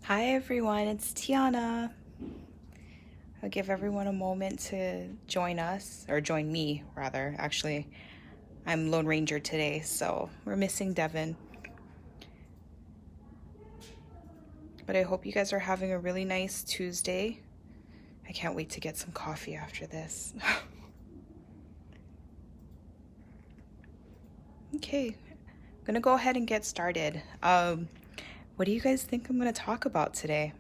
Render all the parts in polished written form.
Hi everyone, it's Tiana. I'll give everyone a moment to join us, or join me rather. Actually, I'm Lone Ranger today, so we're missing Devon. But I hope you guys are having a really nice Tuesday. I can't wait to get some coffee after this. Okay, I'm gonna go ahead and get started. What do you guys think I'm gonna talk about today?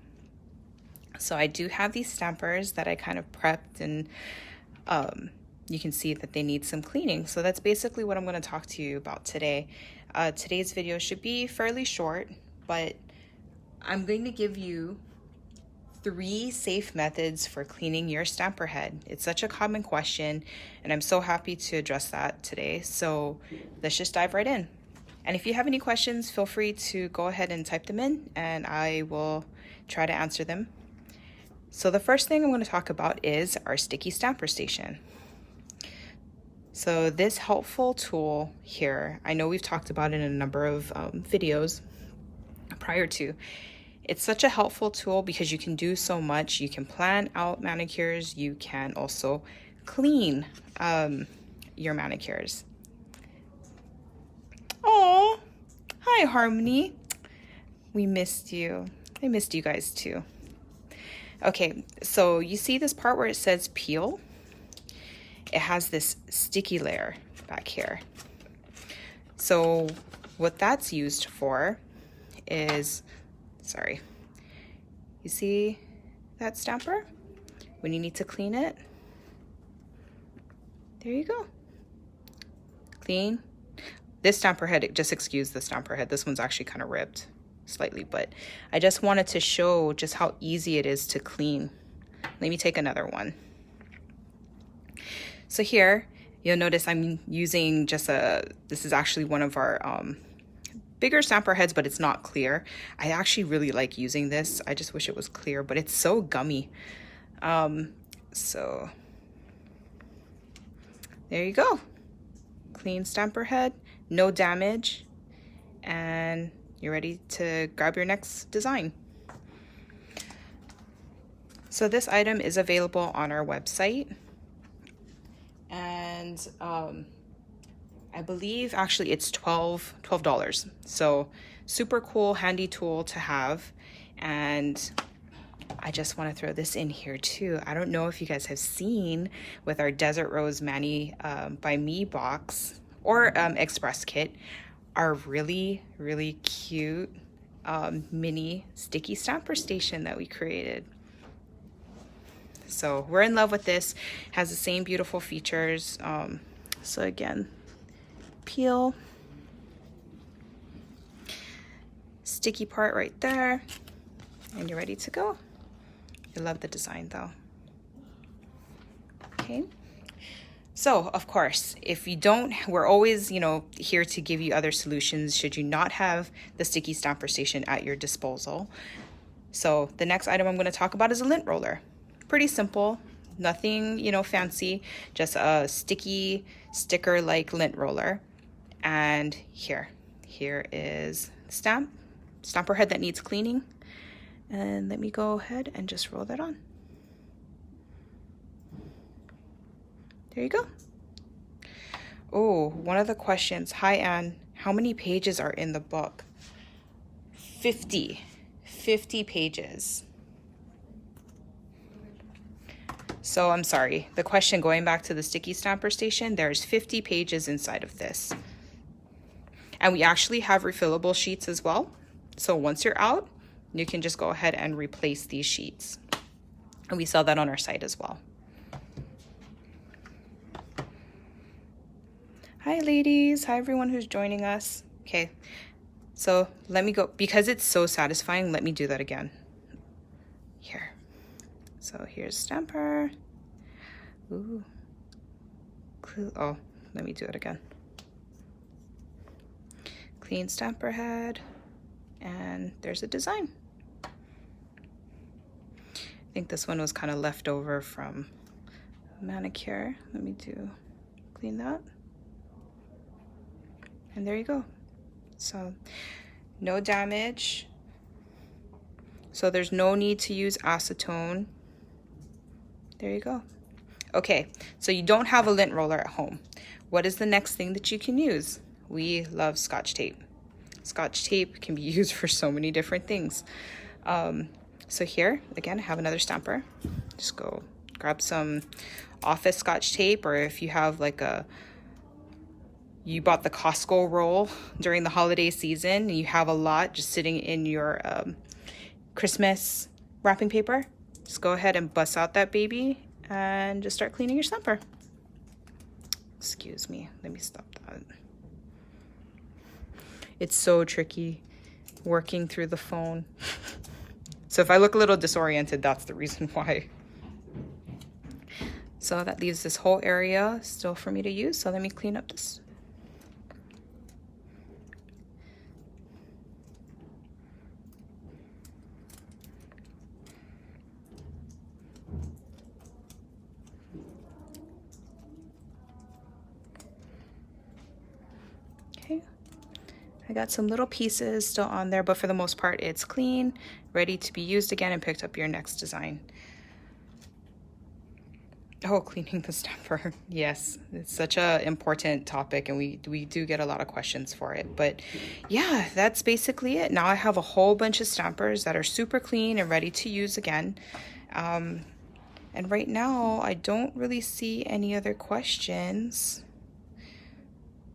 So I do have these stampers that I kind of prepped, and you can see that they need some cleaning. So that's basically what I'm going to talk to you about today. Today's video should be fairly short, but I'm going to give you 3 safe methods for cleaning your stamper head. It's such a common question, and I'm so happy to address that today. So let's just dive right in. And if you have any questions, feel free to go ahead and type them in, and I will try to answer them. So the first thing I'm going to talk about is our sticky stamper station. So this helpful tool here, I know we've talked about it in a number of videos prior to. It's such a helpful tool because you can do so much. You can plan out manicures. You can also clean your manicures. Oh, hi Harmony. We missed you. I missed you guys too. Okay, so you see this part where it says peel? It has this sticky layer back here. So what that's used for is, sorry, you see that stamper? When you need to clean it, there you go. Clean. This stamper head, just excuse the stamper head. This one's actually kind of ripped slightly, but I just wanted to show just how easy it is to clean. Let me take another one. So here, you'll notice I'm using just this is actually one of our bigger stamper heads, but it's not clear. I actually really like using this. I just wish it was clear, but it's so gummy. So there you go. Clean stamper head, no damage, and you're ready to grab your next design. So this item is available on our website, and I believe actually it's $12. So super cool, handy tool to have. And I just want to throw this in here too. I don't know if you guys have seen with our Desert Rose Mani by Me box or Express kit, our really cute mini sticky stamper station that we created. So we're in love with this. Has the same beautiful features. So again, peel, sticky part right there, and you're ready to go. I love the design though. Okay. So, of course, if you don't, we're always, here to give you other solutions should you not have the sticky stamper station at your disposal. So the next item I'm going to talk about is a lint roller. Pretty simple, nothing, fancy, just a sticky sticker-like lint roller. And here is stamper head that needs cleaning. And let me go ahead and just roll that on. There you go. Oh, one of the questions. Hi, Anne. How many pages are in the book? 50 pages. So I'm sorry. The question, going back to the sticky stamper station, there's 50 pages inside of this. And we actually have refillable sheets as well. So once you're out, you can just go ahead and replace these sheets. And we sell that on our site as well. Hi ladies, hi everyone who's joining us. Okay, so let me go, because it's so satisfying, let me do that again. Here. So here's stamper. Ooh. Oh, let me do it again. Clean stamper head, and there's a design. I think this one was kind of left over from a manicure. Let me clean that. And there you go. So no damage, So there's no need to use acetone. There you go. Okay, so you don't have a lint roller at home. What is the next thing that you can use? We love Scotch tape. Scotch tape can be used for so many different things. So here, again, I have another stamper. Just go grab some office Scotch tape, or if you have like you bought the Costco roll during the holiday season and you have a lot just sitting in your Christmas wrapping paper, just go ahead and bust out that baby and just start cleaning your stamper. Excuse me, let me stop that. It's so tricky working through the phone. So if I look a little disoriented, that's the reason why. So that leaves this whole area still for me to use. So let me clean up this. Okay. I got some little pieces still on there, but for the most part, it's clean, ready to be used again, and picked up your next design. Oh, cleaning the stamper. Yes, it's such an important topic, and we do get a lot of questions for it. But yeah, that's basically it. Now I have a whole bunch of stampers that are super clean and ready to use again. And right now, I don't really see any other questions.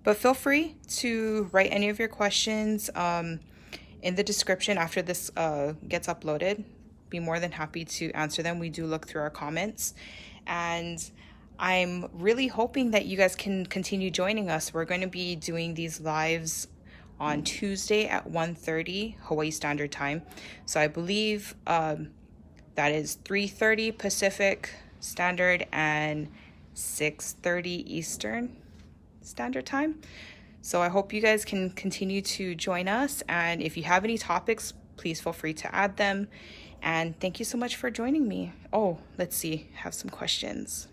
But feel free to write any of your questions in the description after this gets uploaded. Be more than happy to answer them. We do look through our comments. And I'm really hoping that you guys can continue joining us. We're going to be doing these lives on Tuesday at 1:30 Hawaii Standard Time. So I believe that is 3:30 Pacific Standard and 6:30 Eastern Standard Time. So I hope you guys can continue to join us, and if you have any topics, please feel free to add them. And thank you so much for joining me. Oh, let's see, have some questions.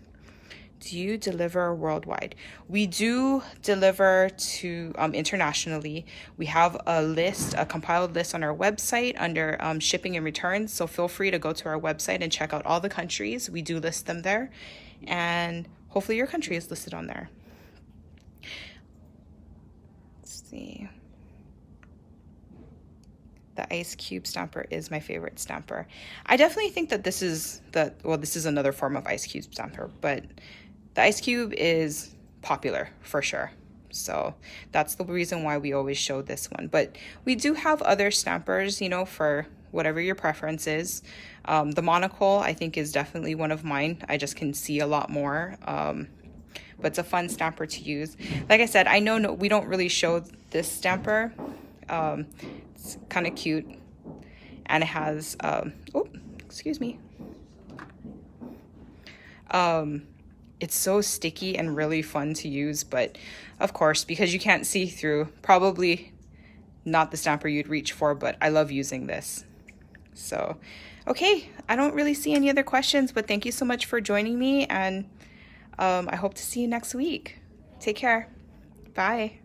Do you deliver worldwide? We do deliver to internationally. We have a compiled list on our website under shipping and returns. So feel free to go to our website and check out all the countries. We do list them there, and hopefully your country is listed on there. Let's see. The ice cube stamper is my favorite stamper. I definitely think that this is another form of ice cube stamper, but the ice cube is popular for sure. So that's the reason why we always show this one. But we do have other stampers, for whatever your preference is. The monocle, I think, is definitely one of mine. I just can see a lot more. But it's a fun stamper to use. Like I said, I know we don't really show this stamper. It's kind of cute, and it has excuse me. It's so sticky and really fun to use, but of course, because you can't see through, probably not the stamper you'd reach for, but I love using this. So, okay, I don't really see any other questions, but thank you so much for joining me, and I hope to see you next week. Take care. Bye.